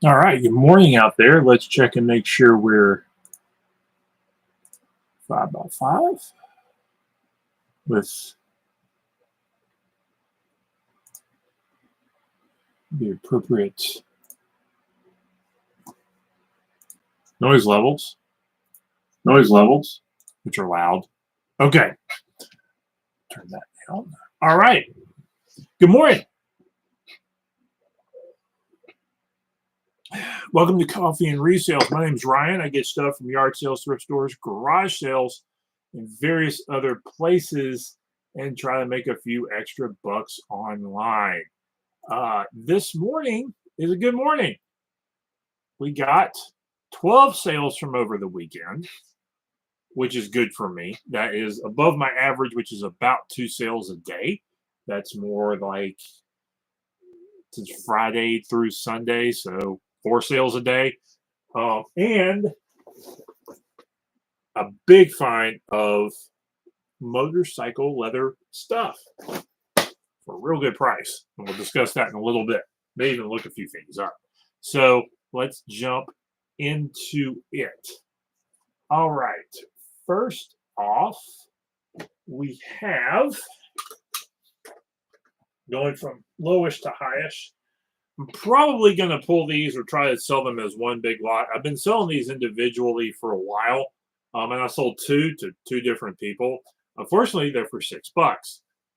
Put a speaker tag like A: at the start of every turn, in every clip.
A: All right, good morning out there. Let's check and make sure we're 5x5 with the appropriate noise levels. Noise levels, which are loud. Okay, turn that down. All right, good morning. Welcome to Coffee and Resales. My name is Ryan. I get stuff from yard sales, thrift stores, garage sales, and various other places and try to make a few extra bucks online. This morning is a good morning. We got 12 sales from over the weekend, which is good for me. That is above my average, which is about 2 sales a day. That's more like since Friday through Sunday, so 4 sales a day. And a big find of motorcycle leather stuff for a real good price. And we'll discuss that in a little bit. May even look a few things up. So let's jump into it. All right. First off, we have going from lowest to highest. I'm probably going to pull these or try to sell them as one big lot. I've been selling these individually for a while, and I sold two to two different people. Unfortunately, they're for $6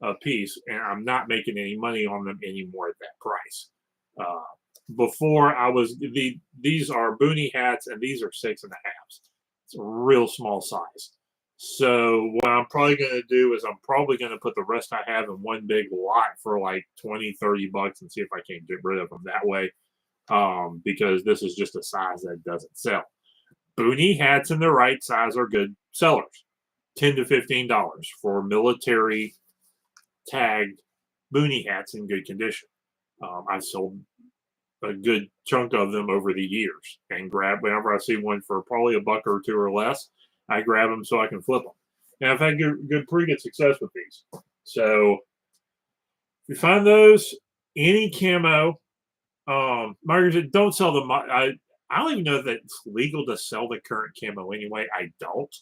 A: a piece, and I'm not making any money on them anymore at that price. Before I was these are boonie hats, and these are 6.5. It's a real small size. So what I'm probably going to do is I'm probably going to put the rest I have in one big lot for like 20, 30 bucks and see if I can get rid of them that way. Because this is just a size that doesn't sell. Boonie hats in the right size are good sellers. $10 to $15 for military tagged boonie hats in good condition. I've sold a good chunk of them over the years and grab whenever I see one for probably a buck or two or less. I grab them so I can flip them. And I've had pretty good success with these. So if you find those, any camo, Margaret, don't sell them. I don't even know that it's legal to sell the current camo anyway. I don't.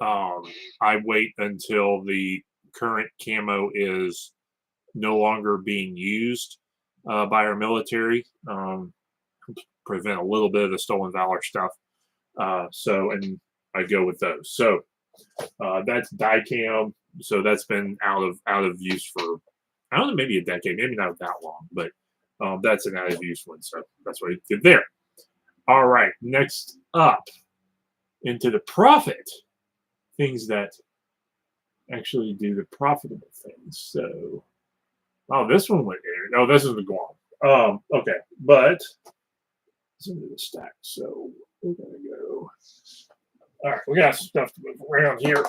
A: I wait until the current camo is no longer being used by our military. Prevent a little bit of the stolen valor stuff. And I go with those. So that's Dicam. So that's been out of use for I don't know, maybe a decade, maybe not that long, but that's an out of use one. So that's what I did there. All right, next up into the profit things that actually do the profitable things. So, this one went there. No, this is the Guam. Okay, but it's into the stack. So we're gonna go. All right, we got stuff to move around here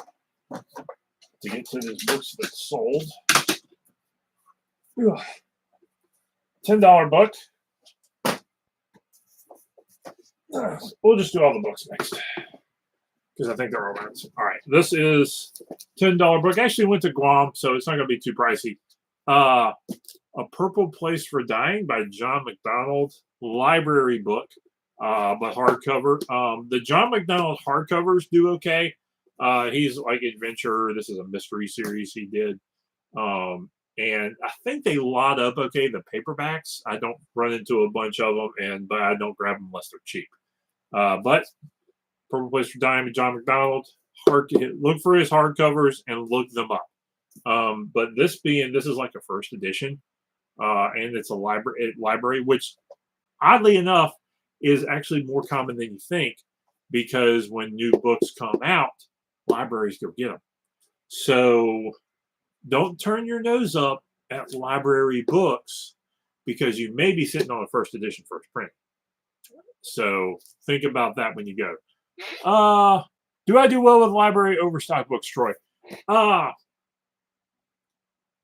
A: to get to these books that sold. $10 book. We'll just do all the books next because I think they're all around. All right, this is $10 book. Actually went to Guam, so it's not going to be too pricey. A Purple Place for Dying by John McDonald, library book, but hardcover. The John McDonald hardcovers do okay. He's like adventure. This is a mystery series he did. And I think they lot up okay. The paperbacks, I don't run into a bunch of them, but I don't grab them unless they're cheap. But Purple Place for Dying by John McDonald. Look for his hardcovers and look them up. But this is like a first edition, and it's a library, which oddly enough is actually more common than you think, because when new books come out, libraries go get them. So don't turn your nose up at library books because you may be sitting on a first edition, first print. So think about that when you go. Do I do well with library overstock books, Troy?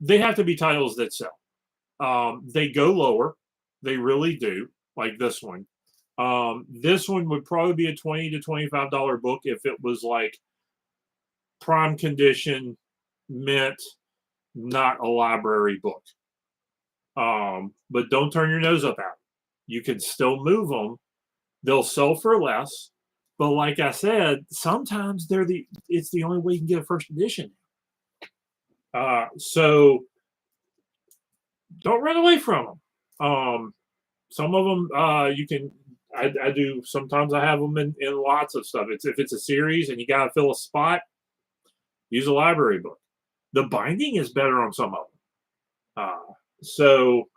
A: They have to be titles that sell. They go lower. They really do, like this one. This one would probably be a $20 to $25 book if it was like prime condition, mint, not a library book. But don't turn your nose up at it. you can still move them. They'll sell for less. But like I said, sometimes it's the only way you can get a first edition. So don't run away from them. Some of them you can. I do sometimes. I have them in lots of stuff. If it's a series and you got to fill a spot, use a library book. The binding is better on some of them. So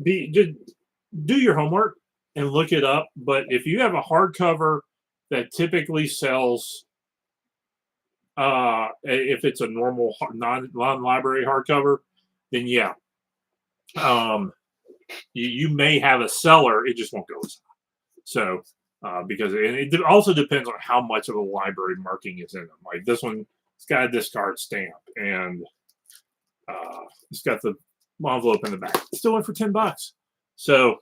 A: just do your homework and look it up. But if you have a hardcover that typically sells, if it's a normal non-library hardcover, then yeah, you may have a seller. It just won't go as high. So because it also depends on how much of a library marking is in them. Like this one, it's got a discard stamp and it's got the envelope in the back. It still went for $10. So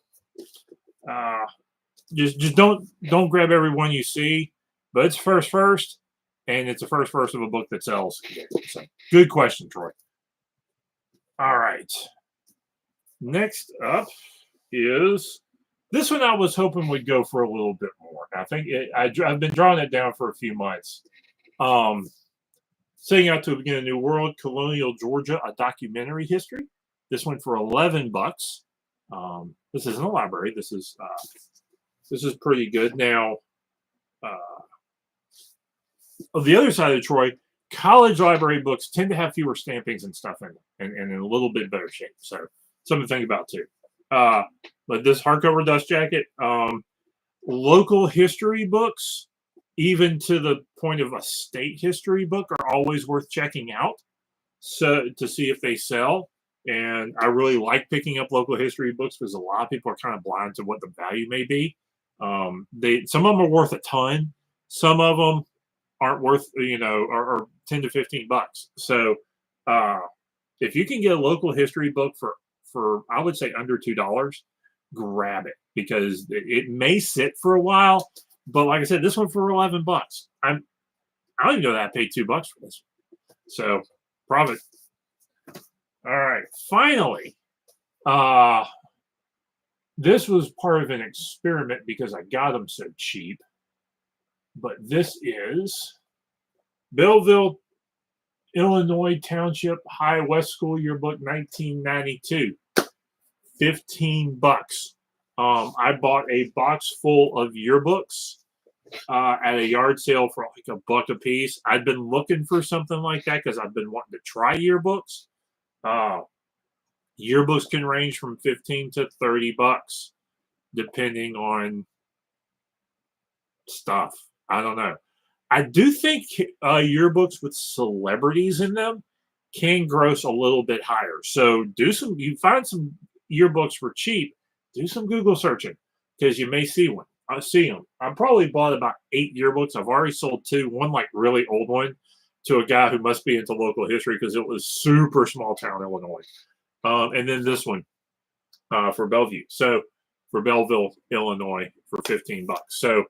A: just don't grab every one you see, but it's first, and it's a first of a book that sells. So, good question, Troy. All right. Next up is this one. I was hoping would go for a little bit more. I think I've been drawing it down for a few months. Setting Out to Begin a New World, Colonial Georgia, a documentary history. This went for $11. This isn't a library. This is pretty good. Now, on the other side of Troy, college library books tend to have fewer stampings and stuff in them, and in a little bit better shape. So something to think about too. But this hardcover dust jacket, local history books, even to the point of a state history book, are always worth checking out. So to see if they sell. And I really like picking up local history books because a lot of people are kind of blind to what the value may be. Some of them are worth a ton. Some of them aren't worth, or 10 to $15. So if you can get a local history book for I would say under $2, grab it because it may sit for a while. But like I said, this one for $11. I don't even know that I paid $2 for this. So profit. All right, finally, this was part of an experiment because I got them so cheap. But this is Belleville, Illinois Township High West School Yearbook 1992. $15. I bought a box full of yearbooks at a yard sale for like $1 a piece. I'd been looking for something like that because I've been wanting to try yearbooks. Yearbooks can range from $15 to $30 depending on stuff. I don't know. I do think yearbooks with celebrities in them can gross a little bit higher. So you find some yearbooks for cheap, do some Google searching because you may see one. I see them. I probably bought about 8 yearbooks. I've already sold 2. One like really old one to a guy who must be into local history because it was super small town Illinois. And then this one for Bellevue. So for Belleville, Illinois for $15. So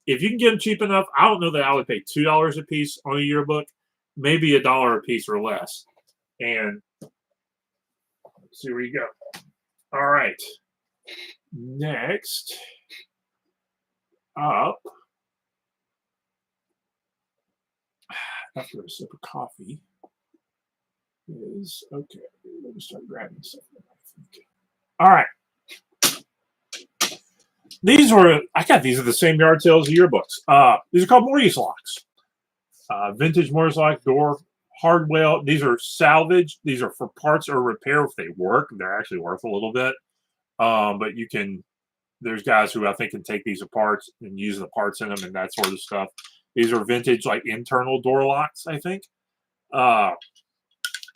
A: if you can get them cheap enough, I don't know that I would pay $2 a piece on a yearbook, maybe $1 a piece or less. And let's see where you go. All right. Next up, after a sip of coffee, is okay. Let me start grabbing something. All right. I got these at the same yard sale as the yearbooks. These are called Mortise locks. Vintage Mortise lock door, hardware. These are salvage. These are for parts or repair if they work. They're actually worth a little bit. But there's guys who I think can take these apart and use the parts in them and that sort of stuff. These are vintage, like internal door locks, I think.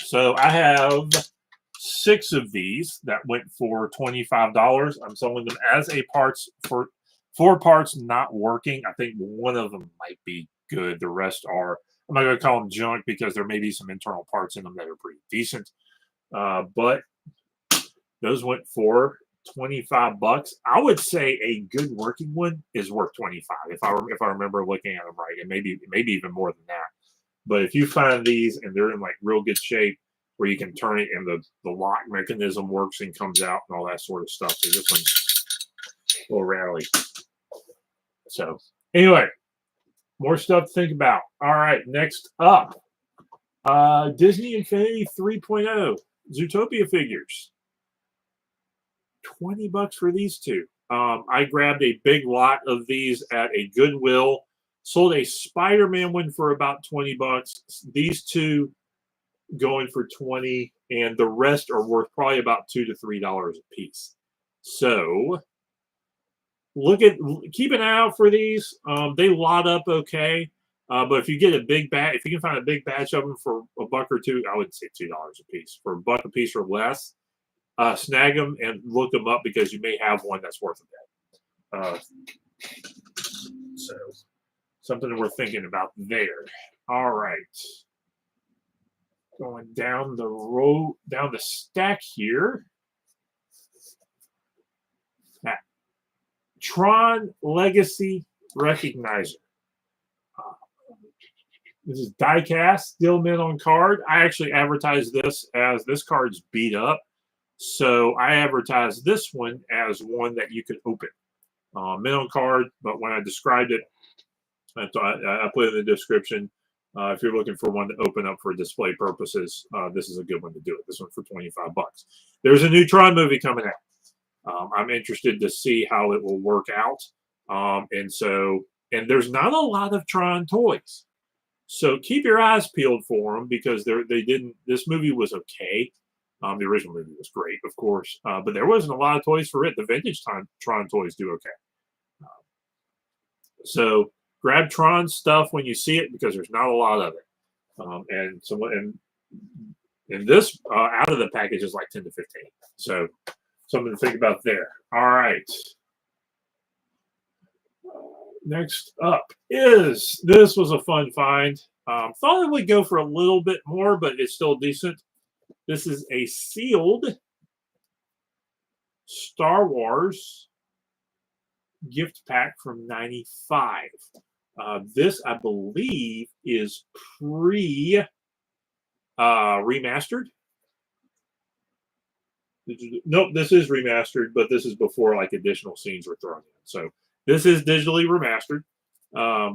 A: So I have 6 of these that went for $25. I'm selling them as a parts for 4 parts not working. I think one of them might be good. The rest are, I'm not going to call them junk because there may be some internal parts in them that are pretty decent. But those went for $25. I would say a good working one is worth $25 if I remember looking at them right, and maybe even more than that. But if you find these and they're in like real good shape, where you can turn it and the lock mechanism works and comes out and all that sort of stuff. So this one's a little rally. So anyway, more stuff to think about. All right, next up, Disney Infinity 3.0 Zootopia figures. $20 for these two. I grabbed a big lot of these at a Goodwill. Sold a Spider-Man one for about $20. These two going for $20, and the rest are worth probably about $2 to $3 a piece. So keep an eye out for these. They lot up okay, but if you get a big batch, if you can find a big batch of them for $1 or $2, I would say $2 a piece. For $1 a piece or less, snag them and look them up because you may have one that's worth a bit. So something we're thinking about there. All right. Going down the road, down the stack here. Tron Legacy Recognizer. This is die-cast, still mint on card. I actually advertised this as this card's beat up. So I advertised this one as one that you could open. Mint on card, but when I described it, I put it in the description. If you're looking for one to open up for display purposes, this is a good one to do it. This one for $25. There's a new Tron movie coming out. I'm interested to see how it will work out. And there's not a lot of Tron toys. So keep your eyes peeled for them because this movie was okay. The original movie was great, of course, but there wasn't a lot of toys for it. The vintage Tron toys do okay. So grab Tron stuff when you see it because there's not a lot of it. And this out of the package is like 10 to 15. So something to think about there. All right. Next up is, this was a fun find. Thought it would go for a little bit more, but it's still decent. This is a sealed Star Wars gift pack from '95. This, I believe, is remastered. Nope, this is remastered, but this is before like additional scenes were thrown in. So this is digitally remastered,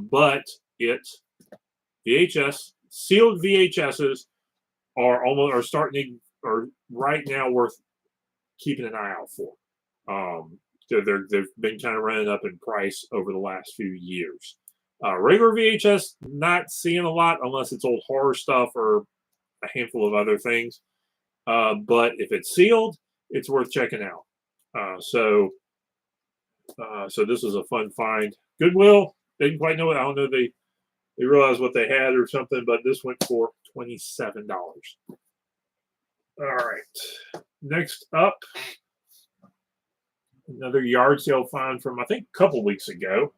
A: but it's VHS, sealed VHSs are starting to, are right now worth keeping an eye out for. They've been kind of running up in price over the last few years. Regular VHS, not seeing a lot unless it's old horror stuff or a handful of other things. But if it's sealed, it's worth checking out. So this was a fun find. Goodwill, they didn't quite know it. I don't know they realized what they had or something, but this went for $27. All right. Next up, another yard sale find from, I think, a couple weeks ago.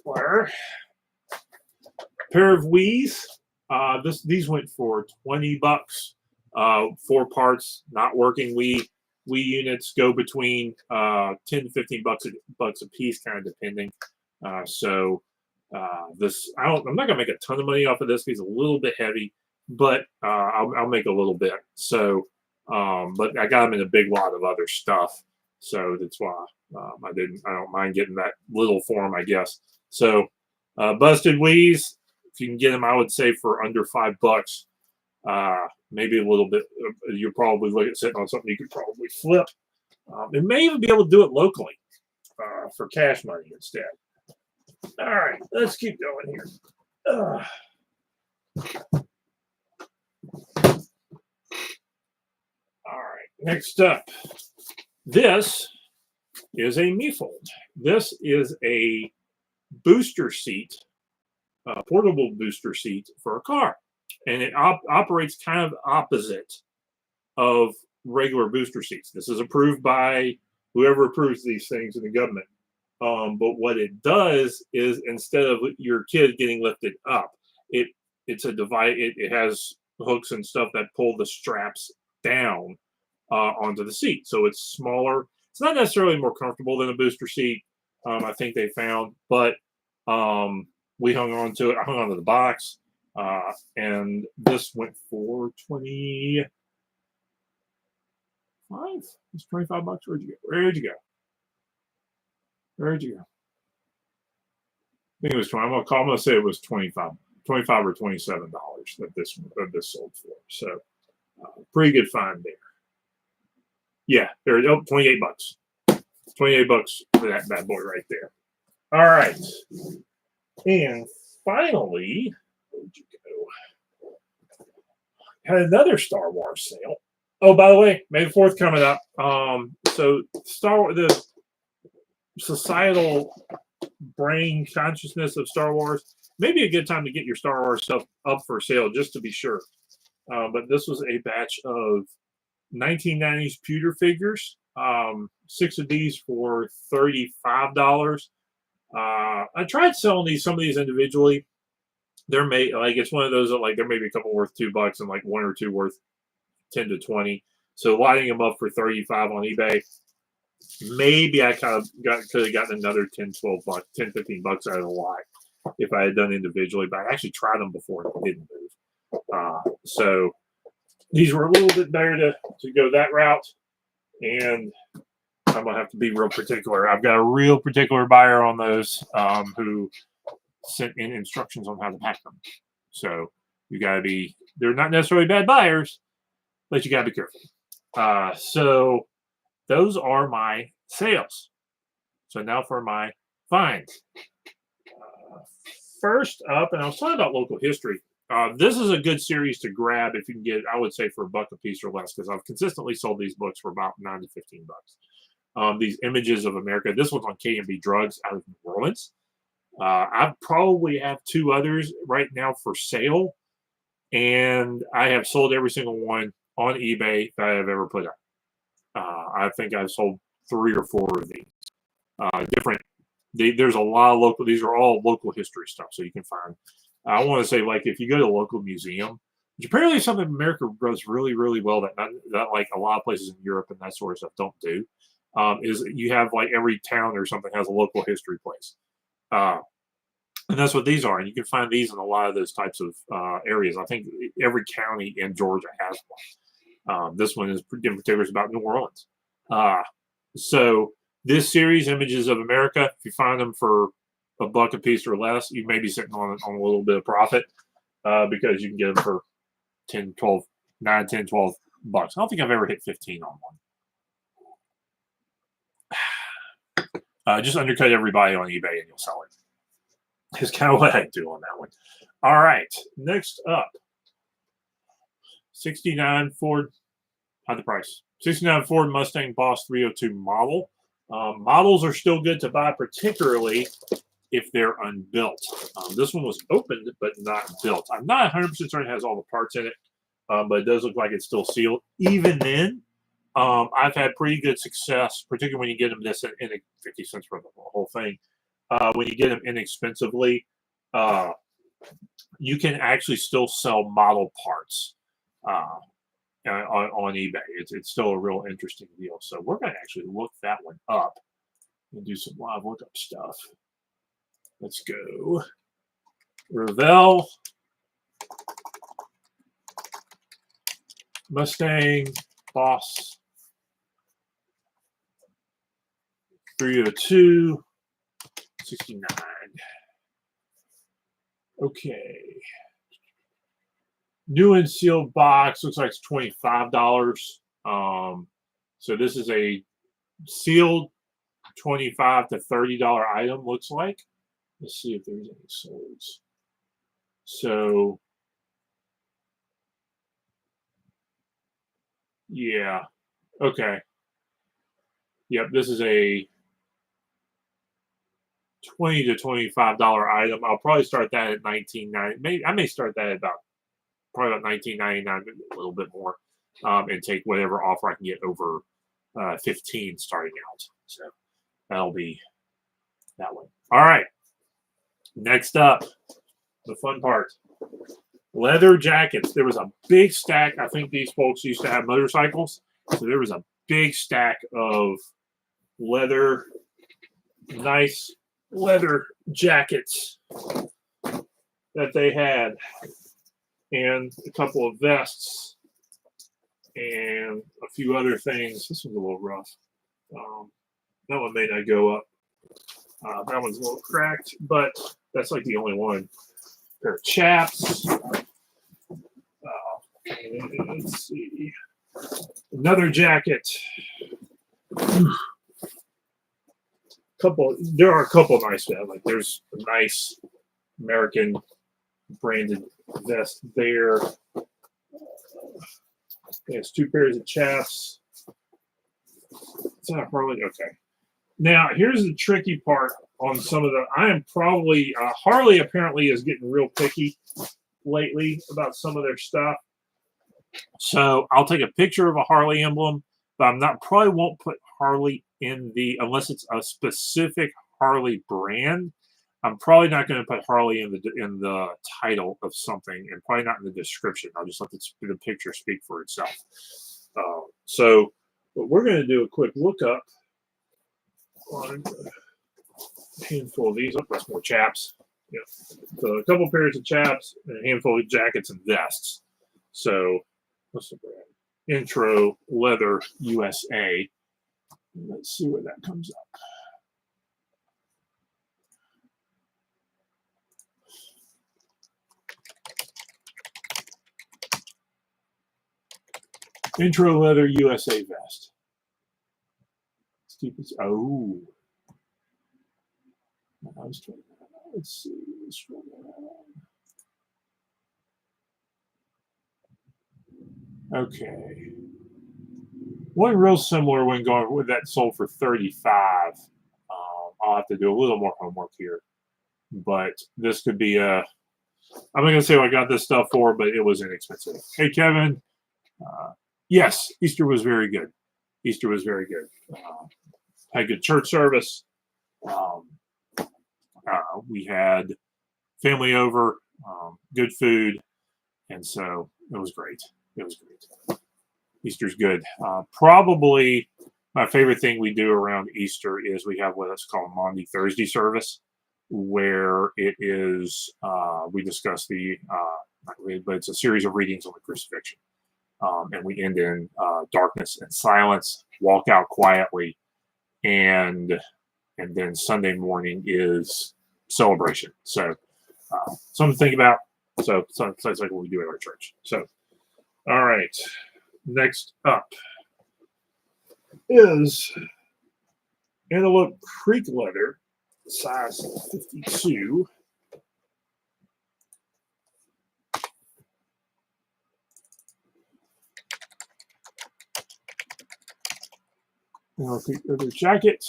A: Where a pair of Wii's. These went for $20. 4 parts, not working Wii units go between 10 to 15 bucks a piece, kind of depending. I'm not gonna make a ton of money off of this because it's a little bit heavy, but I'll make a little bit. So, but I got them in a big lot of other stuff, so that's why I don't mind getting that little for them, I guess. So, busted Wii's, if you can get them, I would say for under $5. Maybe a little bit. You're probably looking at sitting on something you could probably flip. And may even be able to do it locally for cash money instead. All right, let's keep going here. All right, next up. This is a me-fold. This is a booster seat, portable booster seat for a car. And it operates kind of opposite of regular booster seats. This is approved by whoever approves these things in the government. But what it does is instead of your kid getting lifted up, it's a device. It has hooks and stuff that pull the straps down onto the seat. So it's smaller. It's not necessarily more comfortable than a booster seat, I think they found. But we hung on to it. I hung on to the box. And this went for 25. It's 25 bucks. Where'd you go? Where'd you go? Where'd you go? I think it was 20. I'm gonna say it was 25 or $27 that this sold for. So pretty good find there. Yeah, there. Oh, 28 bucks. 28 bucks for that bad boy right there. All right. And finally, where'd you go? Had another Star Wars sale. Oh, by the way, May the 4th coming up. So the societal brain consciousness of Star Wars, maybe a good time to get your Star Wars stuff up for sale just to be sure. But this was a batch of 1990s pewter figures. 6 of these for $35. I tried selling some of these individually. They're made like it's one of those that like there may be a couple worth $2 and like 1 or 2 worth 10 to 20. So lighting them up for 35 on eBay, maybe I could have gotten another 10, 12 bucks, 10, 15 bucks out of the lot if I had done individually. But I actually tried them before and it didn't move. So these were a little bit better to go that route, and I'm gonna have to be real particular. I've got a real particular buyer on those who sent in instructions on how to pack them. So you got to be. They're not necessarily bad buyers, but you got to be careful. So those are my sales. So now for my finds. First up, and I was talking about local history. This is a good series to grab if you can get, I would say, for $1 a piece or less, because I've consistently sold these books for about $9 to $15. These Images of America. This one's on K&B Drugs out of New Orleans. I probably have 2 others right now for sale, and I have sold every single one on eBay that I have ever put up. I think I've sold 3 or 4 of these. There's a lot of local. These are all local history stuff, so you can find. I want to say, like, if you go to a local museum, which apparently is something America does really, really well that like a lot of places in Europe and that sort of stuff don't do, is you have like every town or something has a local history place. And that's what these are. And you can find these in a lot of those types of areas. I think every county in Georgia has one. This one is in particular is about New Orleans. So this series, Images of America, if you find them for $1 a piece or less, you may be sitting on a little bit of profit because you can get them for 10, 12, 9, 10, 12 bucks. I don't think I've ever hit 15 on one. Just undercut everybody on eBay and you'll sell it. Is kind of what I do on that one. All right, next up, 69 Ford, how'd the price? 69 Ford Mustang Boss 302 model. Models are still good to buy, particularly if they're unbuilt. This one was opened but not built. I'm not 100% certain it has all the parts in it, but it does look like it's still sealed. Even then, I've had pretty good success, particularly when you get them this in 50 cents for the whole thing. When you get them inexpensively, you can actually still sell model parts on eBay. It's still a real interesting deal. So we're going to actually look that one up and do some live lookup stuff. Let's go. Revell Mustang Boss 302 69. Okay. New and sealed box. Looks like it's $25. So this is a sealed $25 to $30 item, looks like. Let's see if there's any solds. So, yeah. Okay. Yep, this is a $20 to $25 item. I'll probably start that at $19.90. Maybe I may start that at probably about $19.99, a little bit more, and take whatever offer I can get over 15 starting out. So that'll be that one. All right. Next up, the fun part. Leather jackets. There was a big stack. I think these folks used to have motorcycles. So there was a big stack of leather, nice leather jackets that they had. and a couple of vests and a few other things. This one's a little rough. That one may not go up. That one's a little cracked, but that's like the only one. Pair of chaps. Let's see. Another jacket. There are a couple nice ones. Like there's a nice American branded vest there. There's 2 pairs of chaps. It's not Harley. Okay. Now here's the tricky part on some of the. I am probably Harley apparently is getting real picky lately about some of their stuff. So I'll take a picture of a Harley emblem, but probably won't put Harley in unless it's a specific Harley brand. I'm probably not going to put Harley in the title of something, and probably not in the description. I'll just let the picture speak for itself. So, but we're going to do a quick lookup on a handful of these. Oh, that's more chaps. Yeah. So a couple pairs of chaps and a handful of jackets and vests. So what's the brand? Intro Leather USA. Let's see where that comes up. Intro Leather USA vest. Oh. Let's see. Okay. One real similar one going with that sold for $35. I'll have to do a little more homework here. But this could be I'm not going to say what I got this stuff for, but it was inexpensive. Hey, Kevin. Yes, Easter was very good. Easter was very good. Had good church service. We had family over, good food, and so it was great. It was great. Easter's good. Probably my favorite thing we do around Easter is we have what's called Maundy Thursday service, where it is we discuss but it's a series of readings on the crucifixion, and we end in darkness and silence, walk out quietly, and then Sunday morning is celebration. So something to think about. So it's like what we do at our church. So, all right. Next up is Antelope Creek leather, size 52. Antelope Creek leather jacket,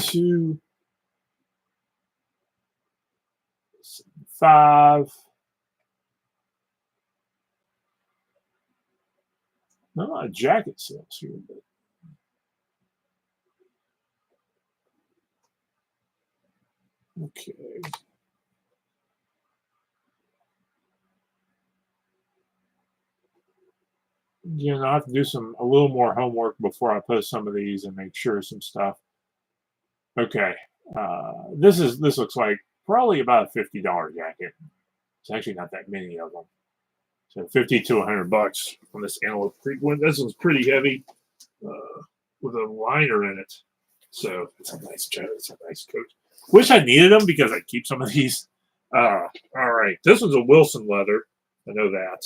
A: 2.75. Not a lot of jacket sales here, but okay. Again, I have to do a little more homework before I post some of these and make sure some stuff. Okay, this looks like probably about a $50 jacket. It's actually not that many of them. So $50 to $100 on this Antelope Creek one. This one's pretty heavy with a liner in it. So it's a nice coat. It's a nice coat. Wish I needed them because I keep some of these. All right. This one's a Wilson leather. I know that.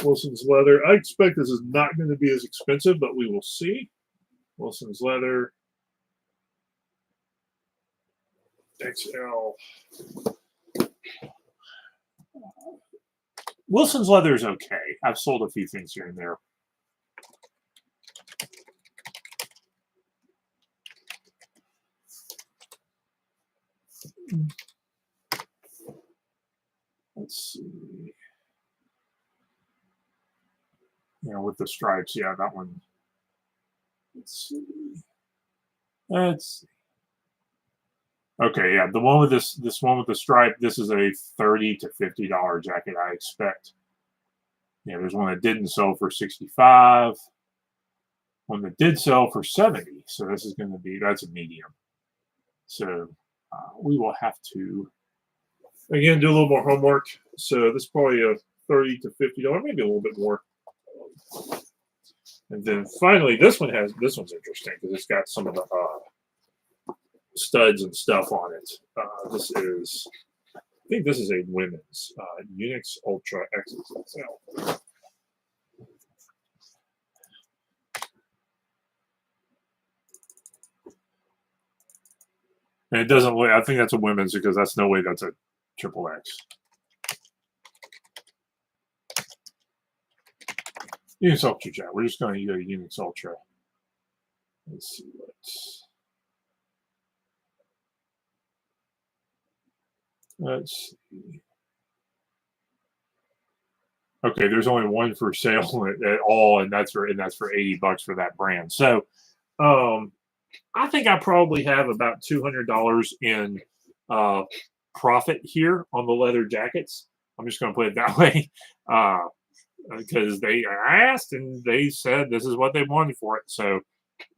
A: Wilson's leather. I expect this is not going to be as expensive, but we will see. Wilson's leather. XL. Wilson's leather is okay. I've sold a few things here and there. Let's see. With the stripes, yeah, that one. Let's see. Okay, yeah, the one with this one with the stripe. This is a $30 to $50 jacket, I expect. Yeah, there's one that didn't sell for $65. One that did sell for $70. So this is going to be that's a medium. So we will have to again do a little more homework. So this is probably a $30 to $50, maybe a little bit more. And then finally, this one's interesting because it's got some of the studs and stuff on it. I think this is a women's Unix Ultra XXL. And it doesn't look, I think that's a women's because that's no way that's a triple X. Unix Ultra Jack. We're just going to use Unix Ultra. Let's see let's see. Okay, there's only one for sale at all, and that's for $80 for that brand. So, I think I probably have about $200 in profit here on the leather jackets. I'm just going to put it that way, because I asked and they said this is what they wanted for it. So,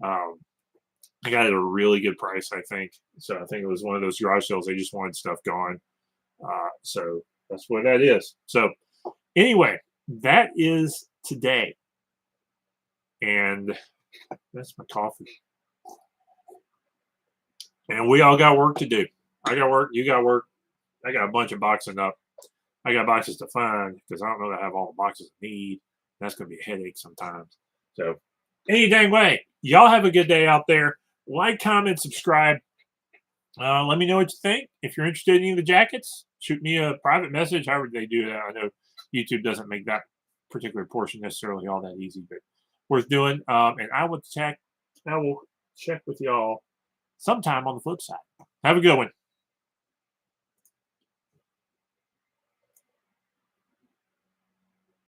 A: I got it at a really good price, I think. So I think it was one of those garage sales. They just wanted stuff gone. So that's what that is. So anyway, that is today. And that's my coffee. And we all got work to do. I got work. You got work. I got a bunch of boxing up. I got boxes to find because I don't know that I have all the boxes I need. That's going to be a headache sometimes. So any dang way, y'all have a good day out there. Like, comment, subscribe. Let me know what you think. If you're interested in any of the jackets, shoot me a private message. However they do that. I know YouTube doesn't make that particular portion necessarily all that easy, but worth doing. And I will check with y'all sometime on the flip side. Have a good one.